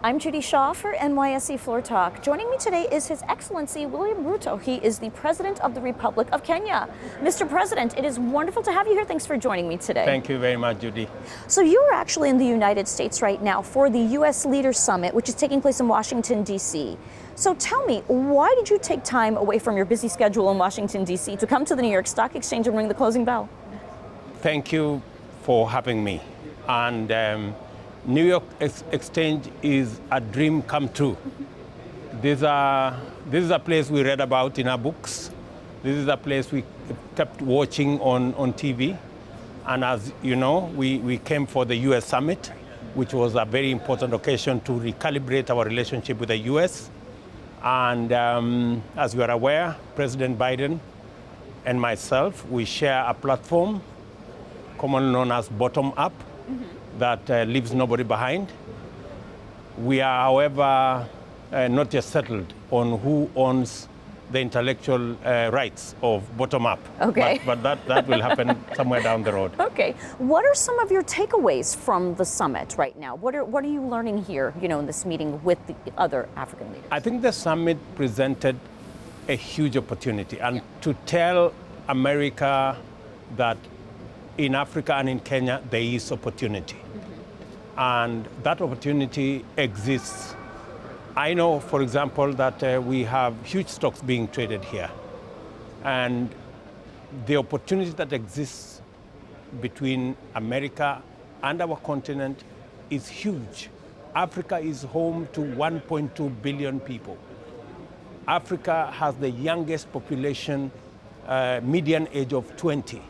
I'm Judy Shaw for NYSE Floor Talk. Joining me today is His Excellency William Ruto. He is the President of the Republic of Kenya. Mr. President, it is wonderful to have you here. Thanks for joining me today. Thank you very much, Judy. So you are actually in the United States right now for the U.S. Leaders Summit, which is taking place in Washington, D.C. So tell me, why did you take time away from your busy schedule in Washington, D.C. to come to the New York Stock Exchange and ring the closing bell? Thank you for having me. And New York Exchange is a dream come true. This is a place we read about in our books. This is a place we kept watching on TV. And as you know, we came for the US Summit, which was a very important occasion to recalibrate our relationship with the US. And as you are aware, President Biden and myself, we share a platform commonly known as Bottom Up, that leaves nobody behind. We are, however, not yet settled on who owns the intellectual rights of Bottom Up. Okay. But that will happen somewhere down the road. Okay. What are some of your takeaways from the summit right now? What are you learning here, in this meeting with the other African leaders? I think the summit presented a huge opportunity, and to tell America that in Africa and in Kenya, there is opportunity. And that opportunity exists. I know, for example, that we have huge stocks being traded here. And the opportunity that exists between America and our continent is huge. Africa is home to 1.2 billion people. Africa has the youngest population, median age of 20.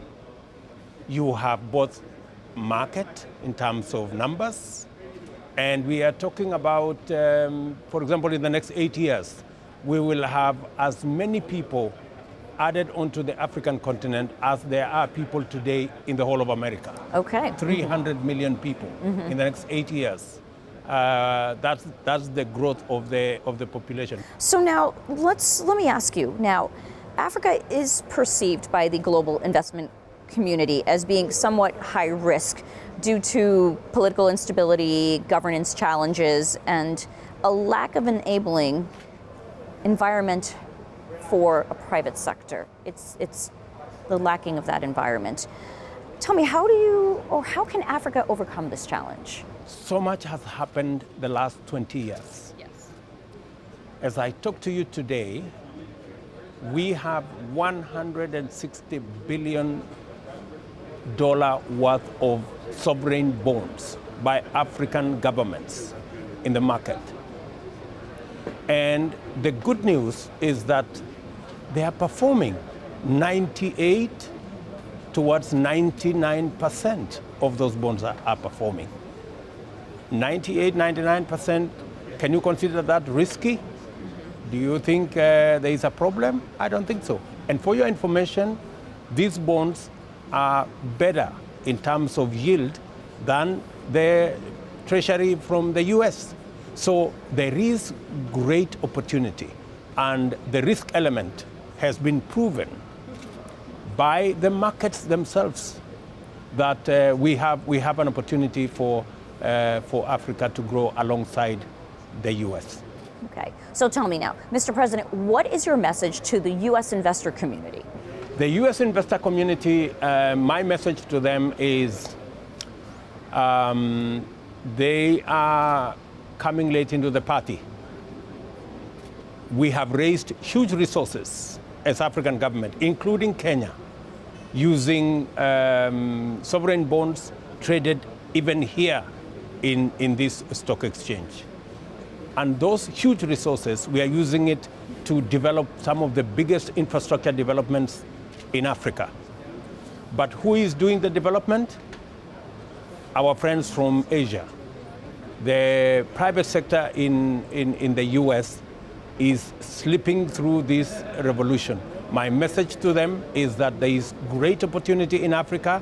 You have both market in terms of numbers, and we are talking about, for example, in the next 8 years, we will have as many people added onto the African continent as there are people today in the whole of America. Okay. 300 million people in the next 8 years. That's the growth of the population. So now let me ask you. Now, Africa is perceived by the global investment community as being somewhat high risk due to political instability, governance challenges, and a lack of enabling environment for a private sector. It's the lacking of that environment. Tell me, how can Africa overcome this challenge? So much has happened the last 20 years. Yes. As I talk to you today, we have $160 billion worth of sovereign bonds by African governments in the market. And the good news is that they are performing 98 towards 99% of those bonds are performing. 98, 99%, can you consider that risky? Do you think there is a problem? I don't think so. And for your information, these bonds are better in terms of yield than the treasury from the US. So there is great opportunity, and the risk element has been proven by the markets themselves that we have an opportunity for Africa to grow alongside the US. Okay, so tell me now, Mr. President, what is your message to the US investor community? The US investor community, my message to them is they are coming late into the party. We have raised huge resources as African government, including Kenya, using sovereign bonds traded even here in this stock exchange. And those huge resources, we are using it to develop some of the biggest infrastructure developments in Africa. But who is doing the development? Our friends from Asia. The private sector in the US is slipping through this revolution. My message to them is that there is great opportunity in Africa.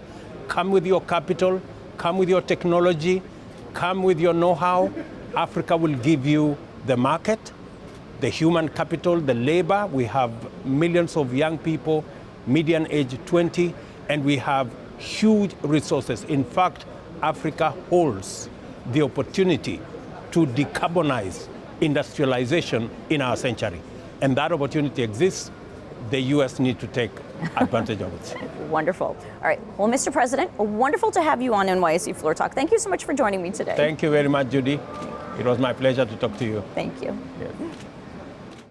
Come with your capital, come with your technology, come with your know-how. Africa will give you the market, the human capital, the labor. We have millions of young people, median age 20, and we have huge resources. In fact, Africa holds the opportunity to to decarbonize industrialization in our century. And that opportunity exists. The U.S. need to take advantage of it. Wonderful. All right. Well, Mr. President, wonderful to have you on NYSE Floor Talk. Thank you so much for joining me today. Thank you very much, Judy. It was my pleasure to talk to you. Thank you. Yes.